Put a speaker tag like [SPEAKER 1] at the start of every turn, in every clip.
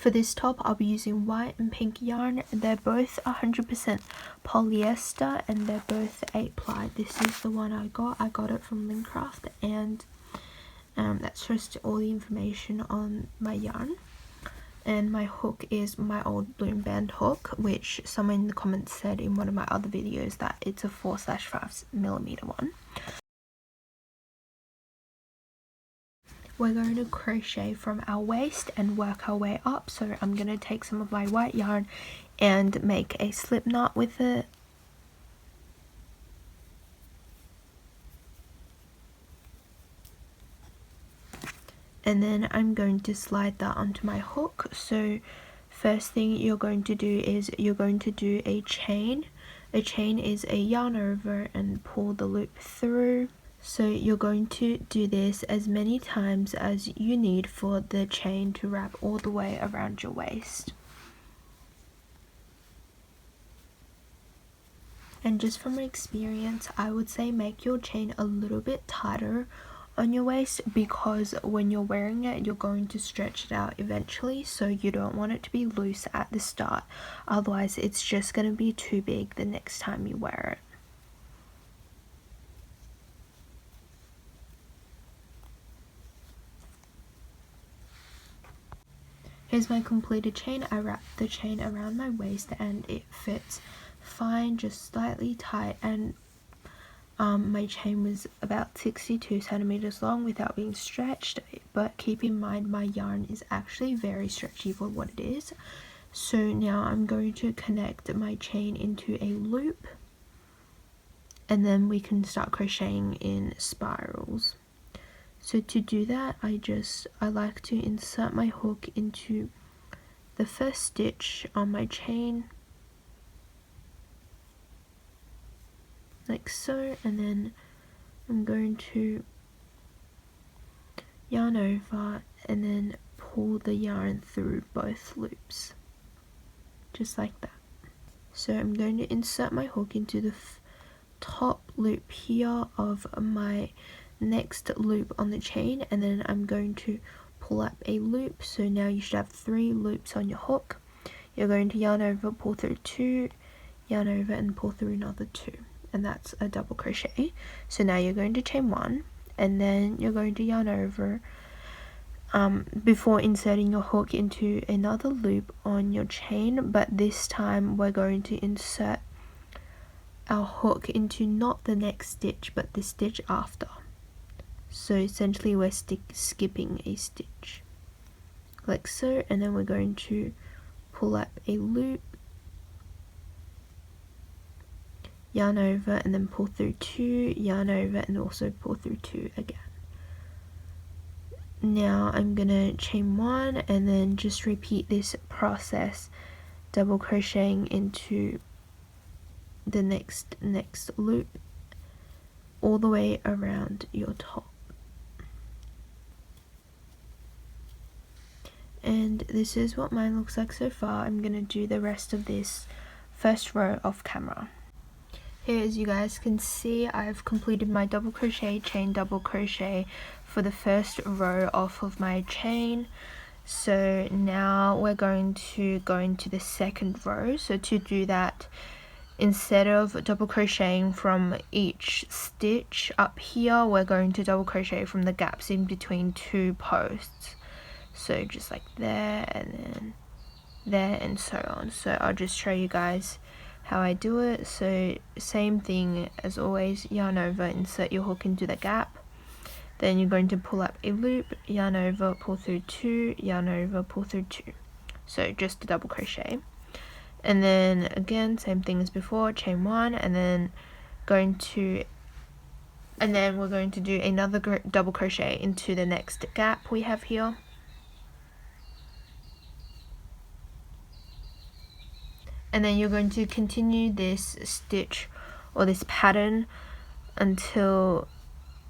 [SPEAKER 1] For this top, I'll be using white and pink yarn. They're both 100% polyester and they're both 8-ply. This is the one I got. I got it from Lincraft, and that's just all the information on my yarn. And my hook is my old Bloom Band hook, which someone in the comments said in one of my other videos that it's a 4/5mm one. We're going to crochet from our waist and work our way up. So I'm going to take some of my white yarn and make a slip knot with it. And then I'm going to slide that onto my hook. So first thing you're going to do is you're going to do a chain. A chain is a yarn over and pull the loop through. So you're going to do this as many times as you need for the chain to wrap all the way around your waist. And just from experience, I would say make your chain a little bit tighter on your waist, because when you're wearing it, you're going to stretch it out eventually, so you don't want it to be loose at the start. Otherwise, it's just going to be too big the next time you wear it. Here's my completed chain. I wrapped the chain around my waist and it fits fine, just slightly tight, and my chain was about 62 centimeters long without being stretched, but keep in mind my yarn is actually very stretchy for what it is. So now I'm going to connect my chain into a loop, and then we can start crocheting in spirals. So to do that, I like to insert my hook into the first stitch on my chain, like so, and then I'm going to yarn over and then pull the yarn through both loops, just like that. So I'm going to insert my hook into the top loop here of my next loop on the chain, and then I'm going to pull up a loop. So now you should have 3 loops on your hook. You're going to yarn over, pull through 2, yarn over and pull through another 2, and that's a double crochet. So now you're going to chain 1, and then you're going to yarn over before inserting your hook into another loop on your chain, but this time we're going to insert our hook into not the next stitch but the stitch after. So essentially we're skipping a stitch, like so, and then we're going to pull up a loop, yarn over and then pull through 2, yarn over and also pull through 2 again. Now I'm gonna chain 1 and then just repeat this process, double crocheting into the next loop all the way around your top. And this is what mine looks like so far. I'm gonna do the rest of this first row off camera. Here, as you guys can see, I've completed my double crochet, chain, double crochet for the first row off of my chain. So now we're going to go into the second row. So to do that, instead of double crocheting from each stitch up here, we're going to double crochet from the gaps in between 2 posts. So just like there and then there and so on. So I'll just show you guys how I do it. So same thing as always, yarn over, insert your hook into the gap, then you're going to pull up a loop, yarn over, pull through 2, yarn over, pull through 2. So just a double crochet, and then again same thing as before, chain 1, and then we're going to do another double crochet into the next gap we have here. And then you're going to continue this stitch or this pattern until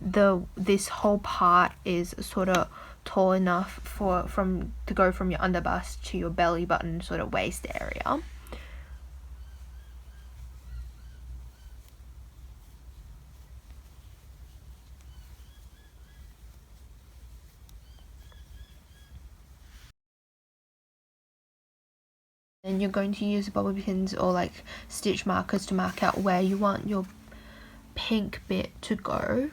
[SPEAKER 1] this whole part is sort of tall enough to go from your underbust to your belly button sort of waist area. And you're going to use bobby pins or like stitch markers to mark out where you want your pink bit to go.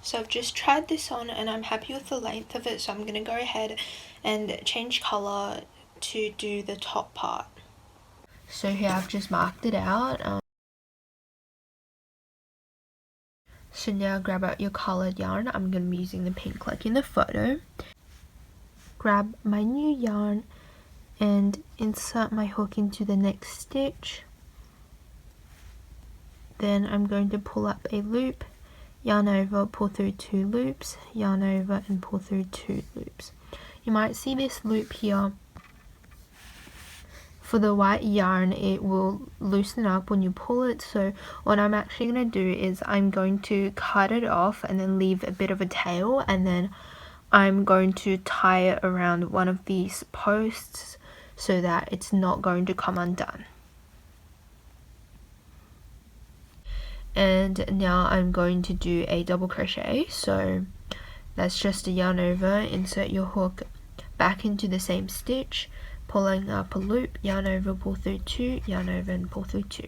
[SPEAKER 1] So I've just tried this on and I'm happy with the length of it, so I'm going to go ahead and change colour to do the top part. So here I've just marked it out. So now grab out your coloured yarn. I'm going to be using the pink like in the photo. Grab my new yarn and insert my hook into the next stitch. Then I'm going to pull up a loop, yarn over, pull through 2 loops, yarn over and pull through 2 loops. You might see this loop here. For the white yarn, it will loosen up when you pull it, so what I'm actually going to do is I'm going to cut it off and then leave a bit of a tail, and then I'm going to tie it around one of these posts so that it's not going to come undone. And now I'm going to do a double crochet, so that's just a yarn over, insert your hook back into the same stitch, pulling up a loop, yarn over, pull through 2, yarn over and pull through 2.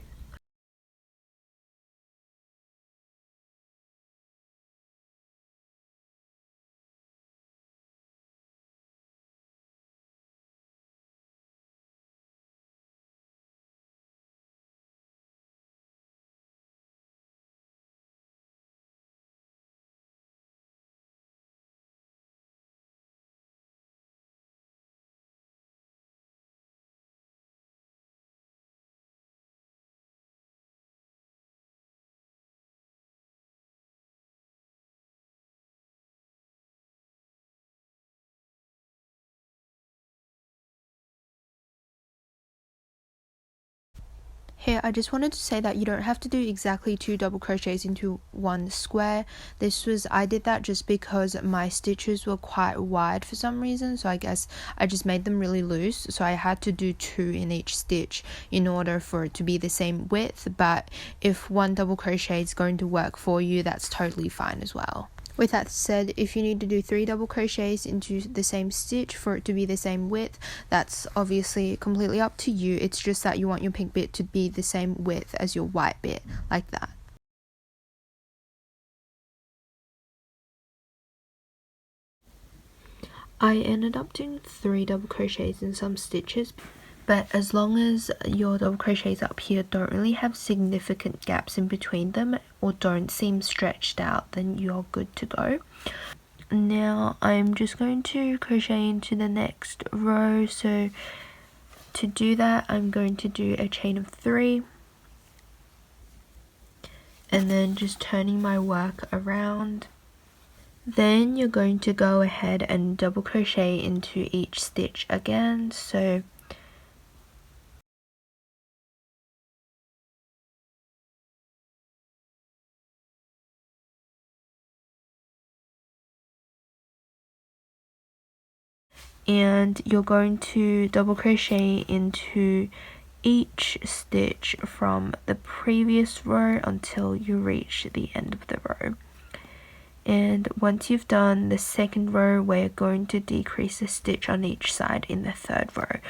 [SPEAKER 1] Here, I just wanted to say that you don't have to do exactly 2 double crochets into one square. I did that just because my stitches were quite wide for some reason, so I guess I just made them really loose, so I had to do 2 in each stitch in order for it to be the same width. But if 1 double crochet is going to work for you, that's totally fine as well. With that said, if you need to do 3 double crochets into the same stitch for it to be the same width, that's obviously completely up to you. It's just that you want your pink bit to be the same width as your white bit, like that. I ended up doing 3 double crochets in some stitches, but as long as your double crochets up here don't really have significant gaps in between them or don't seem stretched out, then you're good to go. Now I'm just going to crochet into the next row, so to do that I'm going to do a chain of 3 and then just turning my work around. Then you're going to go ahead and double crochet into each stitch again, so and you're going to double crochet into each stitch from the previous row until you reach the end of the row. And once you've done the second row, we're going to decrease a stitch on each side in the third row.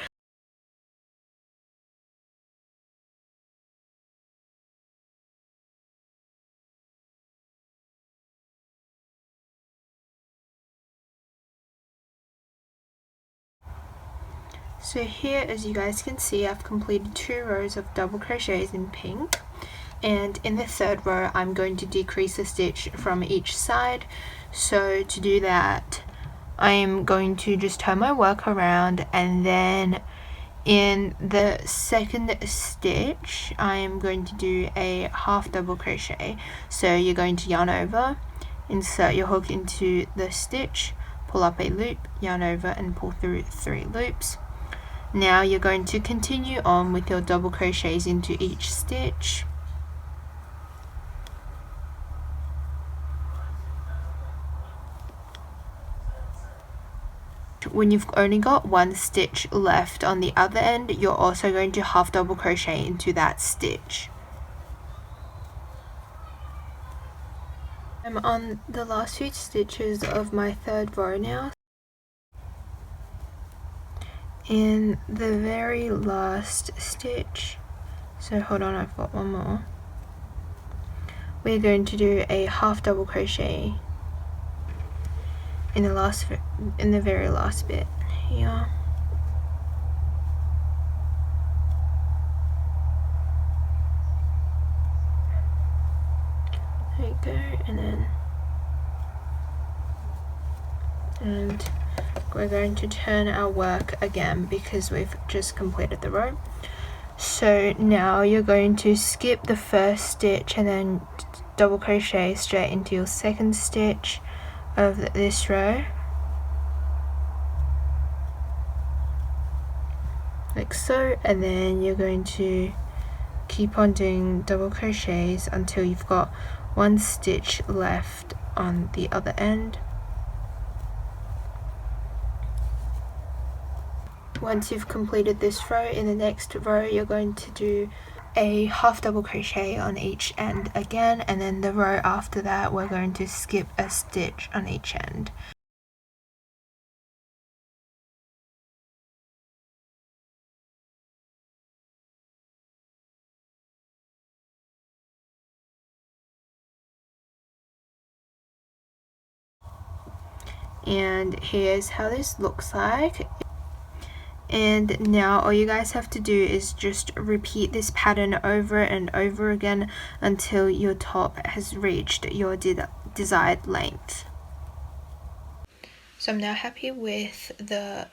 [SPEAKER 1] So here, as you guys can see, I've completed 2 rows of double crochets in pink, and in the third row I'm going to decrease a stitch from each side. So to do that, I'm going to just turn my work around, and then in the second stitch I am going to do a half double crochet. So you're going to yarn over, insert your hook into the stitch, pull up a loop, yarn over and pull through 3 loops. Now you're going to continue on with your double crochets into each stitch. When you've only got 1 stitch left on the other end, you're also going to half double crochet into that stitch. I'm on the last few stitches of my third row now. in the very last stitch, so hold on, I've got one more, we're going to do a half double crochet in the very last bit here. There you go, and we're going to turn our work again because we've just completed the row. So now you're going to skip the first stitch and then double crochet straight into your second stitch of this row, like so, and then you're going to keep on doing double crochets until you've got one stitch left on the other end. Once you've completed this row, in the next row you're going to do a half double crochet on each end again, and then the row after that we're going to skip a stitch on each end. And here's how this looks like. And now all you guys have to do is just repeat this pattern over and over again until your top has reached your desired length. So I'm now happy with the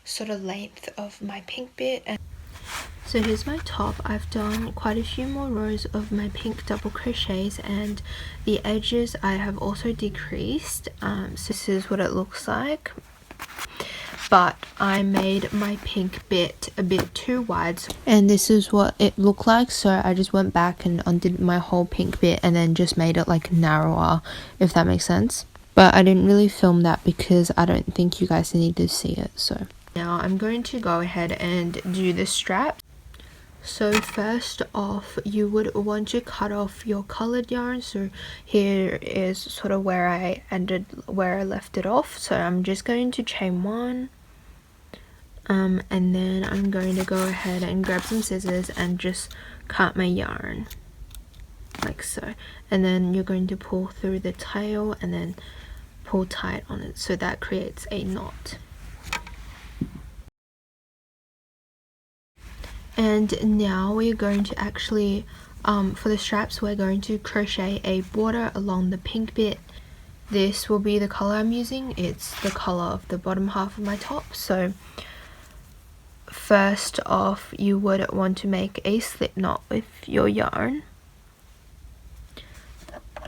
[SPEAKER 1] sort of length of my pink bit. And so here's my top. I've done quite a few more rows of my pink double crochets, and the edges I have also decreased. So this is what it looks like. But I made my pink bit a bit too wide, and this is what it looked like, so I just went back and undid my whole pink bit and then just made it like narrower, if that makes sense. But I didn't really film that because I don't think you guys need to see it. So now I'm going to go ahead and do the strap. So first off, you would want to cut off your colored yarn. So here is sort of where I left it off. So I'm just going to chain one, and then I'm going to go ahead and grab some scissors and just cut my yarn like so, and then you're going to pull through the tail and then pull tight on it, so that creates a knot. And now we're going to actually, for the straps, we're going to crochet a border along the pink bit. This will be the color I'm using. It's the color of the bottom half of my top. So first off, you would want to make a slip knot with your yarn,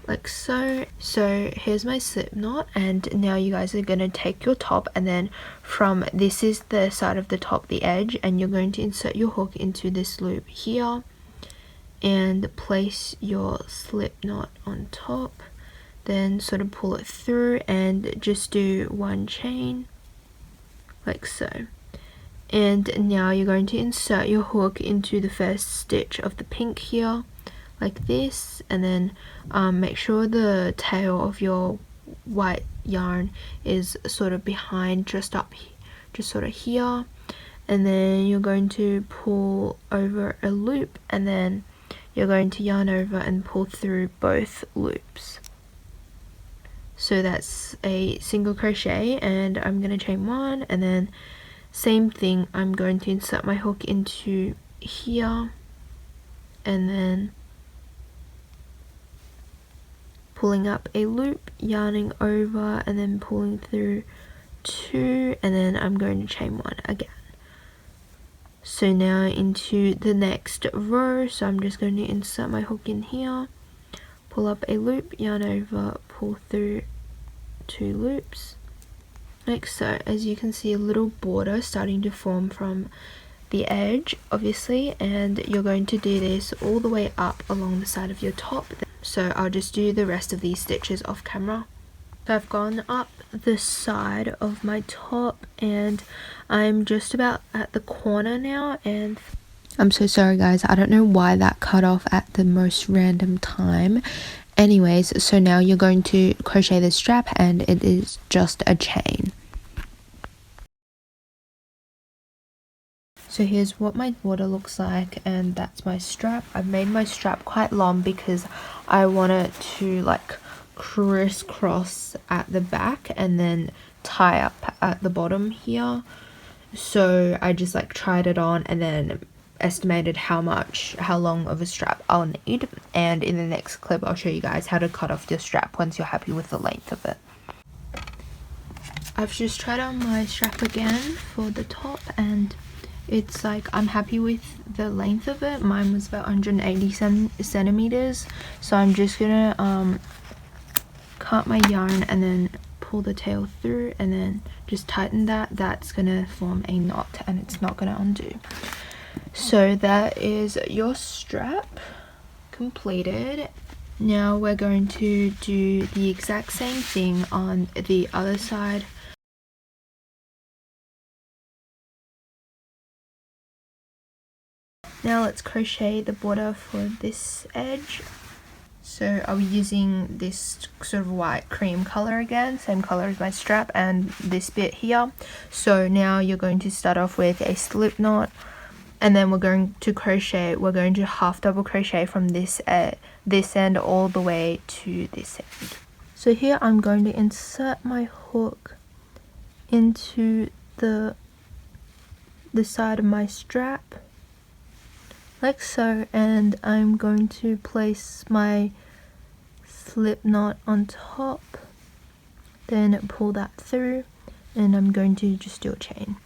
[SPEAKER 1] like so. So here's my slip knot, and now you guys are going to take your top, and then from this is the side of the top, the edge, and you're going to insert your hook into this loop here and place your slip knot on top, then sort of pull it through and just do one chain like so. And now you're going to insert your hook into the first stitch of the pink here like this, and then make sure the tail of your white yarn is sort of behind, just sort of here, and then you're going to pull over a loop, and then you're going to yarn over and pull through both loops. So that's a single crochet, and I'm going to chain one, and then same thing, I'm going to insert my hook into here and then pulling up a loop, yarning over, and then pulling through two, and then I'm going to chain one again. So now into the next row, so I'm just going to insert my hook in here, pull up a loop, yarn over, pull through two loops like so. As you can see, a little border starting to form from the edge, obviously, and you're going to do this all the way up along the side of your top. So I'll just do the rest of these stitches off camera. So I've gone up the side of my top and I'm just about at the corner now, and I'm so sorry guys, I don't know why that cut off at the most random time. Anyways, so now you're going to crochet the strap, and it is just a chain. So here's what my border looks like, and that's my strap. I've made my strap quite long because I want it to like crisscross at the back and then tie up at the bottom here. So I just like tried it on and then estimated how long of a strap I'll need, and in the next clip I'll show you guys how to cut off your strap once you're happy with the length of it. I've just tried on my strap again for the top, and it's like I'm happy with the length of it. Mine was about 180 centimeters, so I'm just gonna cut my yarn and then pull the tail through and then just tighten that. That's gonna form a knot and it's not gonna undo. So that is your strap completed. Now we're going to do the exact same thing on the other side. Now let's crochet the border for this edge. So I'll be using this sort of white cream color again, same color as my strap and this bit here. So now you're going to start off with a slip knot, and then we're going to crochet. We're going to half double crochet from this end all the way to this end. So here I'm going to insert my hook into the side of my strap like so, and I'm going to place my slip knot on top, then pull that through, and I'm going to just do a chain,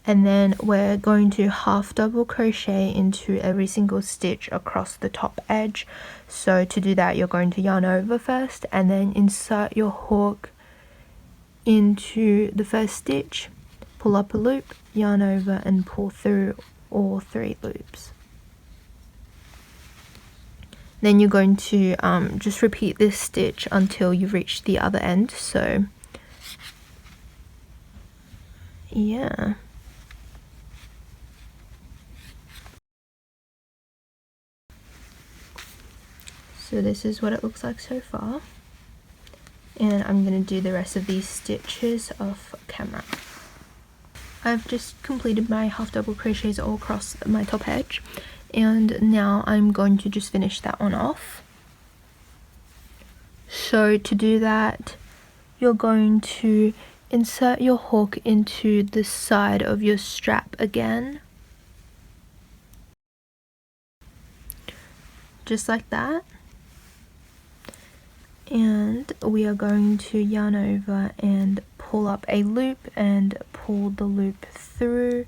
[SPEAKER 1] and then we're going to half double crochet into every single stitch across the top edge. So to do that, you're going to yarn over first and then insert your hook into the first stitch, pull up a loop, yarn over and pull through all 3 loops. Then you're going to just repeat this stitch until you reach the other end. So yeah. So this is what it looks like so far. And I'm going to do the rest of these stitches off camera. I've just completed my half double crochets all across my top edge, and now I'm going to just finish that one off. So to do that, you're going to insert your hook into the side of your strap again, just like that, and we are going to yarn over and pull up a loop and pull the loop through,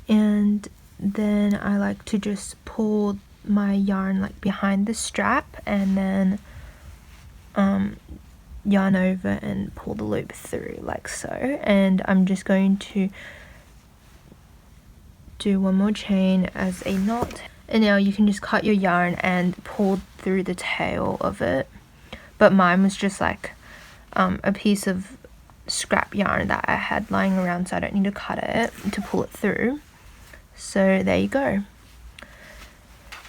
[SPEAKER 1] and then I like to just pull my yarn like behind the strap and then yarn over and pull the loop through like so. And I'm just going to do one more chain as a knot, and now you can just cut your yarn and pull through the tail of it. But mine was just like a piece of scrap yarn that I had lying around, so I don't need to cut it to pull it through. So there you go.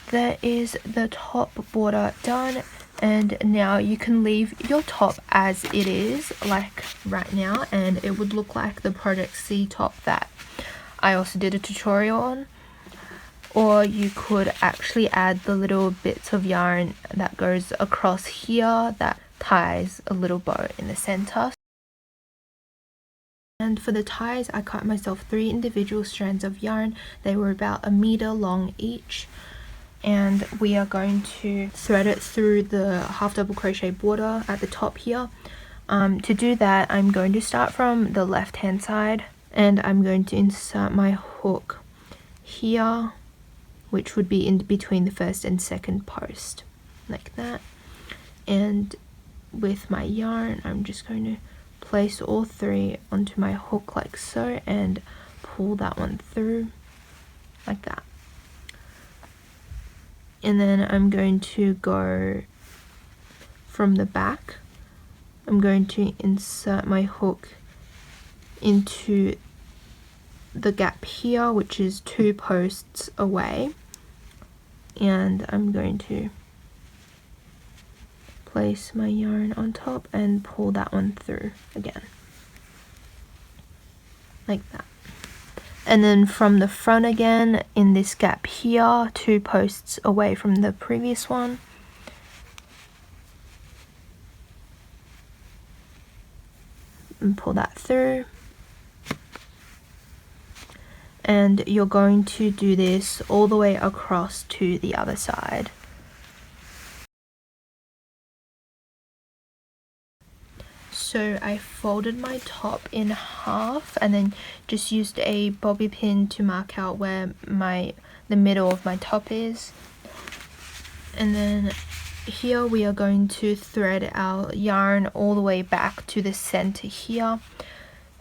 [SPEAKER 1] That is the top border done, and now you can leave your top as it is, like right now, and it would look like the Project C top that I also did a tutorial on. Or you could actually add the little bits of yarn that goes across here that ties a little bow in the center. And for the ties, I cut myself 3 individual strands of yarn. They were about 1 meter long each, and we are going to thread it through the half double crochet border at the top here. To do that, I'm going to start from the left hand side, and I'm going to insert my hook here, which would be in between the first and second post, like that. And with my yarn, I'm just going to place all 3 onto my hook like so and pull that one through like that. And then I'm going to go from the back. I'm going to insert my hook into the gap here, which is 2 posts away, and I'm going to place my yarn on top and pull that one through again like that. And then from the front again, in this gap here, 2 posts away from the previous one, and pull that through. And you're going to do this all the way across to the other side. So I folded my top in half and then just used a bobby pin to mark out where the middle of my top is. And then here we are going to thread our yarn all the way back to the center here.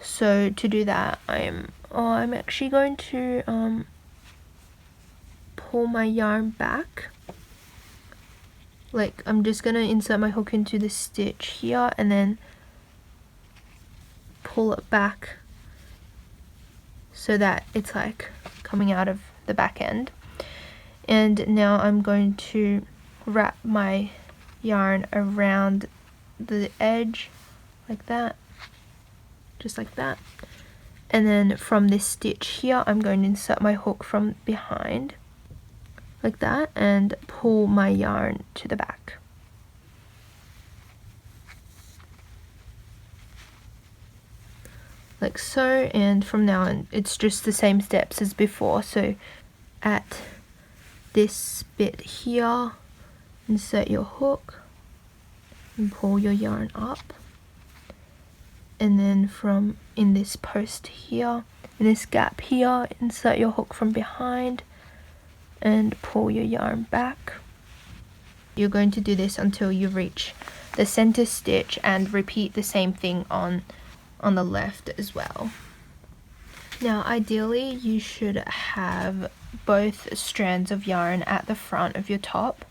[SPEAKER 1] So to do that, I'm actually going to pull my yarn back. Like, I'm just gonna insert my hook into the stitch here and then pull it back so that it's like coming out of the back end. And now I'm going to wrap my yarn around the edge like that, just like that. And then from this stitch here, I'm going to insert my hook from behind like that and pull my yarn to the back. Like so, and from now on it's just the same steps as before. So at this bit here, insert your hook and pull your yarn up, and then from in this post here, in this gap here, insert your hook from behind and pull your yarn back. You're going to do this until you reach the center stitch and repeat the same thing on the left as well. Now ideally you should have both strands of yarn at the front of your top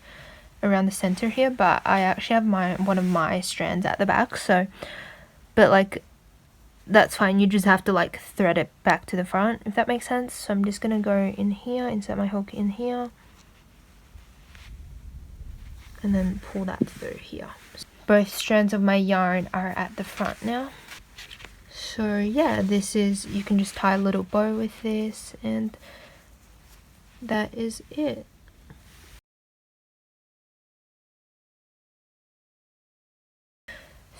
[SPEAKER 1] around the center here, but I actually have one of my strands at the back, so but like that's fine, you just have to like thread it back to the front, if that makes sense. So I'm just gonna go in here, insert my hook in here and then pull that through here. Both strands of my yarn are at the front now. So yeah, this is, you can just tie a little bow with this and that is it.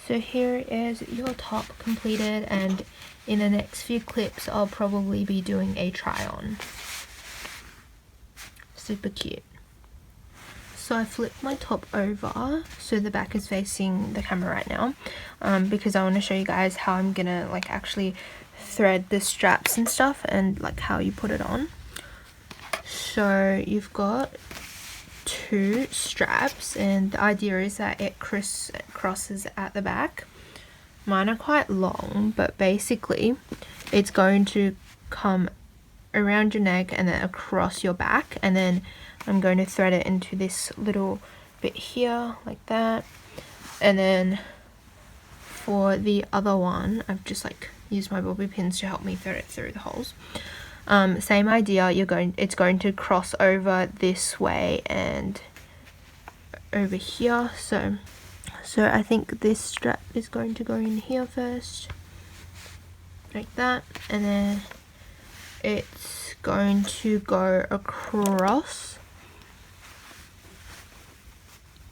[SPEAKER 1] So here is your top completed, and in the next few clips I'll probably be doing a try on. Super cute. So I flipped my top over so the back is facing the camera right now, because I want to show you guys how I'm gonna like actually thread the straps and stuff and like how you put it on. So you've got 2 straps and the idea is that it crosses at the back. Mine are quite long, but basically it's going to come around your neck and then across your back, and then I'm going to thread it into this little bit here like that. And then for the other one, I've just like used my bobby pins to help me thread it through the holes. Same idea, it's going to cross over this way and over here. So I think this strap is going to go in here first like that, and then it's going to go across,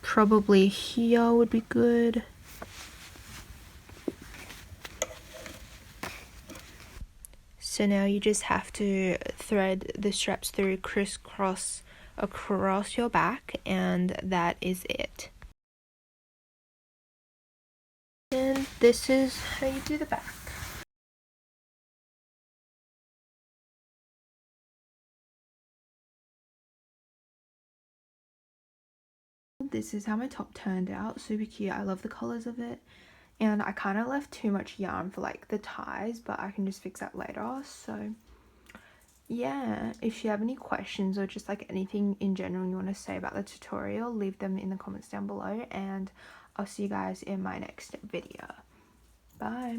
[SPEAKER 1] probably here would be good. So now you just have to thread the straps through, crisscross across your back, and that is it. And this is how you do the back. This is how my top turned out. Super cute. I love the colors of it. And I kind of left too much yarn for like the ties, but I can just fix that later. So yeah, if you have any questions or just like anything in general you want to say about the tutorial, leave them in the comments down below, and I'll see you guys in my next video. Bye.